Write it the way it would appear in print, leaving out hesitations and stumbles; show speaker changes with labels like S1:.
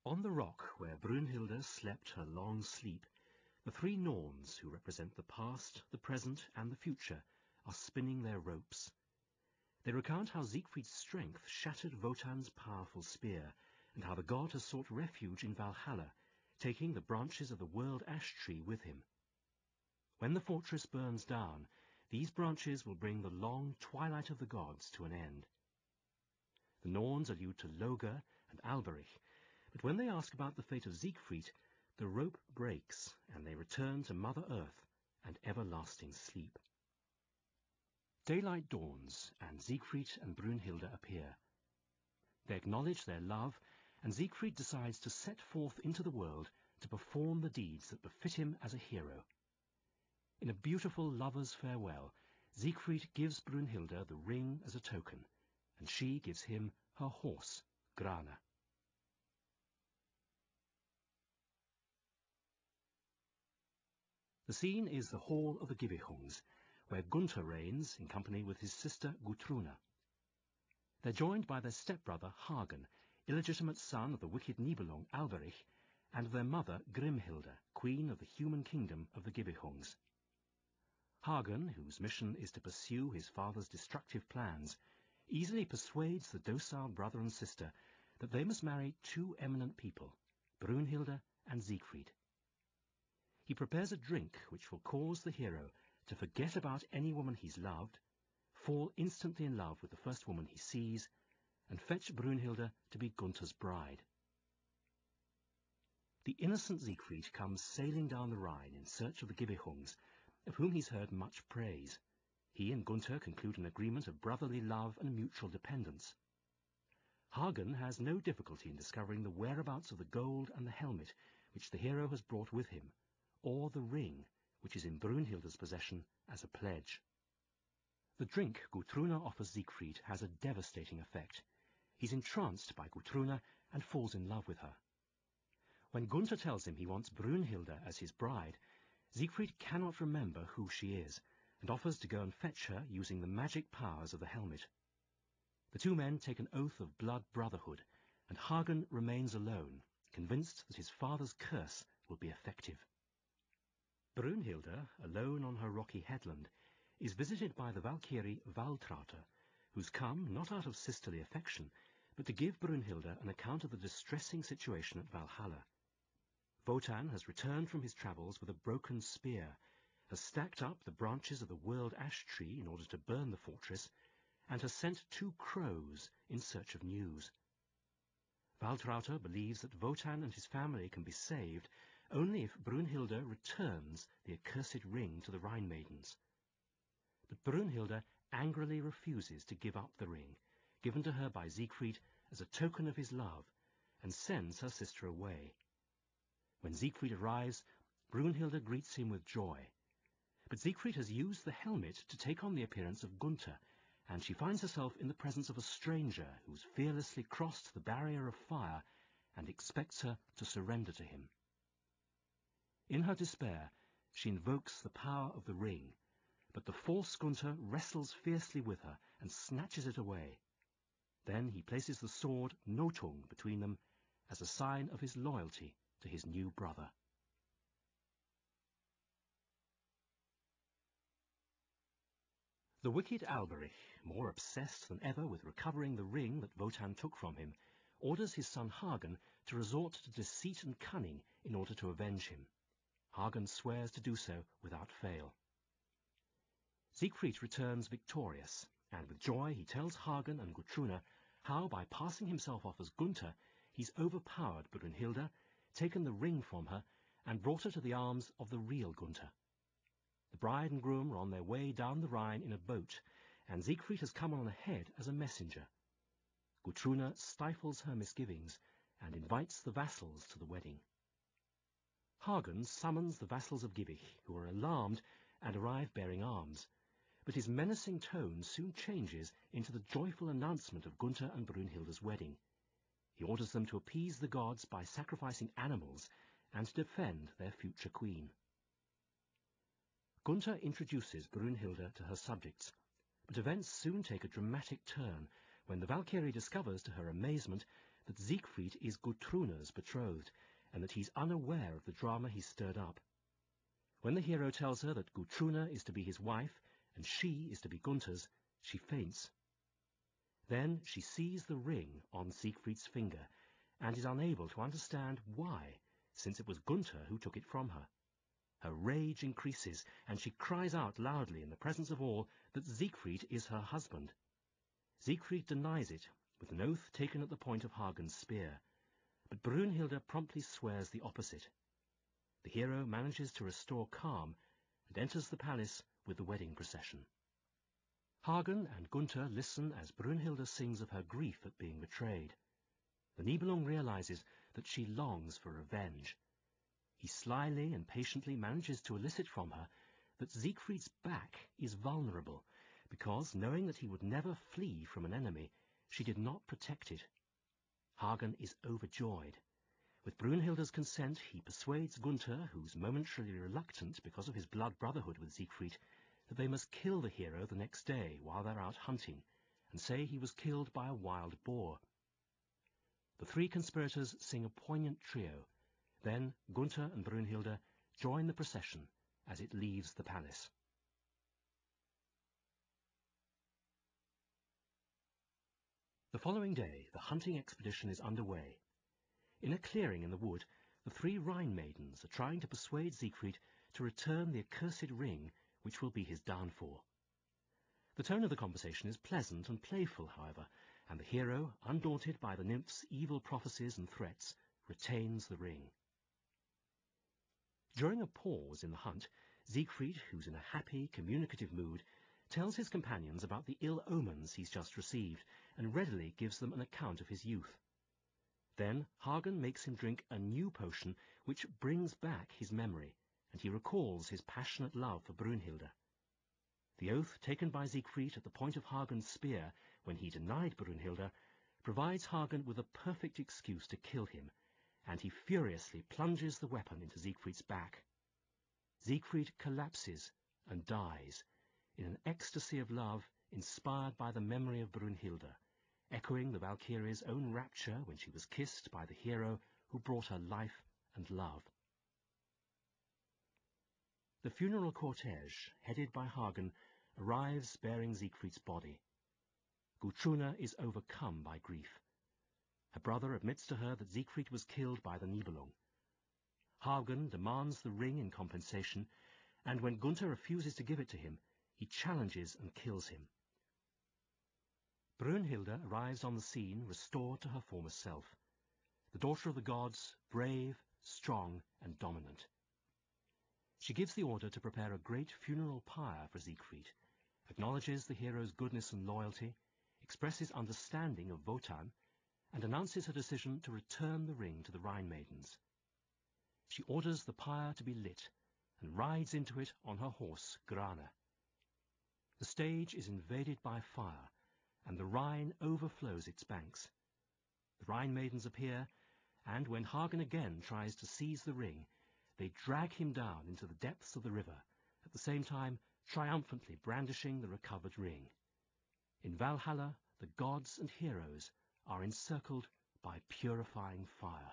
S1: On the rock where Brunhilde slept her long sleep, the three Norns, who represent the past, the present, and the future, are spinning their ropes. They recount how Siegfried's strength shattered Wotan's powerful spear, and how the god has sought refuge in Valhalla, taking the branches of the world ash tree with him. When the fortress burns down, these branches will bring the long twilight of the gods to an end. The Norns allude to Loge and Alberich, but when they ask about the fate of Siegfried, the rope breaks, and they return to Mother Earth and everlasting sleep. Daylight dawns, and Siegfried and Brunhilde appear. They acknowledge their love, and Siegfried decides to set forth into the world to perform the deeds that befit him as a hero. In a beautiful lover's farewell, Siegfried gives Brunhilde the ring as a token, and she gives him her horse, Grane. The scene is the hall of the Gibichungs, where Gunther reigns in company with his sister Gutrune. They're joined by their stepbrother Hagen, illegitimate son of the wicked Nibelung Alberich, and their mother Grimhilde, queen of the human kingdom of the Gibichungs. Hagen, whose mission is to pursue his father's destructive plans, easily persuades the docile brother and sister that they must marry two eminent people, Brunhilde and Siegfried. He prepares a drink which will cause the hero to forget about any woman he's loved, fall instantly in love with the first woman he sees, and fetch Brunhilde to be Gunther's bride. The innocent Siegfried comes sailing down the Rhine in search of the Gibichungs, of whom he's heard much praise. He and Gunther conclude an agreement of brotherly love and mutual dependence. Hagen has no difficulty in discovering the whereabouts of the gold and the helmet which the hero has brought with him, or the ring which is in Brunhilde's possession as a pledge. The drink Gutrune offers Siegfried has a devastating effect. He's entranced by Gutrune and falls in love with her. When Gunther tells him he wants Brunhilde as his bride, Siegfried cannot remember who she is, and offers to go and fetch her using the magic powers of the helmet. The two men take an oath of blood brotherhood, and Hagen remains alone, convinced that his father's curse will be effective. Brunhilde, alone on her rocky headland, is visited by the Valkyrie Valtrauta, who's come not out of sisterly affection, but to give Brunhilde an account of the distressing situation at Valhalla. Wotan has returned from his travels with a broken spear, has stacked up the branches of the world ash tree in order to burn the fortress, and has sent 2 crows in search of news. Valtrauta believes that Wotan and his family can be saved only if Brunhilde returns the accursed ring to the Rhine maidens. But Brunhilde angrily refuses to give up the ring, given to her by Siegfried as a token of his love, and sends her sister away. When Siegfried arrives, Brunhilde greets him with joy. But Siegfried has used the helmet to take on the appearance of Gunther, and she finds herself in the presence of a stranger who's fearlessly crossed the barrier of fire and expects her to surrender to him. In her despair, she invokes the power of the ring, but the false Gunther wrestles fiercely with her and snatches it away. Then he places the sword Notung between them as a sign of his loyalty to his new brother. The wicked Alberich, more obsessed than ever with recovering the ring that Wotan took from him, orders his son Hagen to resort to deceit and cunning in order to avenge him. Hagen swears to do so without fail. Siegfried returns victorious, and with joy he tells Hagen and Gutrune how, by passing himself off as Gunther, he's overpowered Brunhilde, taken the ring from her, and brought her to the arms of the real Gunther. The bride and groom are on their way down the Rhine in a boat, and Siegfried has come on ahead as a messenger. Gutrune stifles her misgivings and invites the vassals to the wedding. Hagen summons the vassals of Gibbich, who are alarmed and arrive bearing arms, but his menacing tone soon changes into the joyful announcement of Gunther and Brunhilde's wedding. He orders them to appease the gods by sacrificing animals and to defend their future queen. Gunther introduces Brunhilde to her subjects, but events soon take a dramatic turn when the Valkyrie discovers, to her amazement, that Siegfried is Gudruna's betrothed, and that he's unaware of the drama he's stirred up. When the hero tells her that Gudruna is to be his wife, and she is to be Gunther's, she faints. Then she sees the ring on Siegfried's finger, and is unable to understand why, since it was Gunther who took it from her. Her rage increases, and she cries out loudly in the presence of all that Siegfried is her husband. Siegfried denies it, with an oath taken at the point of Hagen's spear, but Brunhilde promptly swears the opposite. The hero manages to restore calm and enters the palace with the wedding procession. Hagen and Gunther listen as Brunhilde sings of her grief at being betrayed. The Nibelung realizes that she longs for revenge. He slyly and patiently manages to elicit from her that Siegfried's back is vulnerable, because, knowing that he would never flee from an enemy, she did not protect it. Hagen is overjoyed. With Brunhilde's consent, he persuades Gunther, who's momentarily reluctant because of his blood brotherhood with Siegfried, that they must kill the hero the next day while they're out hunting, and say he was killed by a wild boar. The three conspirators sing a poignant trio. Then Gunther and Brunhilde join the procession as it leaves the palace. The following day, the hunting expedition is underway. In a clearing in the wood, the three Rhine maidens are trying to persuade Siegfried to return the accursed ring, which will be his downfall. The tone of the conversation is pleasant and playful, however, and the hero, undaunted by the nymph's evil prophecies and threats, retains the ring. During a pause in the hunt, Siegfried, who's in a happy, communicative mood, tells his companions about the ill omens he's just received, and readily gives them an account of his youth. Then Hagen makes him drink a new potion which brings back his memory, and he recalls his passionate love for Brunhilde. The oath taken by Siegfried at the point of Hagen's spear when he denied Brunhilde provides Hagen with a perfect excuse to kill him, and he furiously plunges the weapon into Siegfried's back. Siegfried collapses and dies, in an ecstasy of love inspired by the memory of Brunhilde, echoing the Valkyrie's own rapture when she was kissed by the hero who brought her life and love. The funeral cortege, headed by Hagen, arrives bearing Siegfried's body. Gudruna is overcome by grief. Her brother admits to her that Siegfried was killed by the Nibelung. Hagen demands the ring in compensation, and when Gunther refuses to give it to him, he challenges and kills him. Brunhilde arrives on the scene restored to her former self, the daughter of the gods, brave, strong, and dominant. She gives the order to prepare a great funeral pyre for Siegfried, acknowledges the hero's goodness and loyalty, expresses understanding of Wotan, and announces her decision to return the ring to the Rhine maidens. She orders the pyre to be lit, and rides into it on her horse Grane. The stage is invaded by fire, and the Rhine overflows its banks. The Rhine maidens appear, and when Hagen again tries to seize the ring, they drag him down into the depths of the river, at the same time triumphantly brandishing the recovered ring. In Valhalla, the gods and heroes are encircled by purifying fire.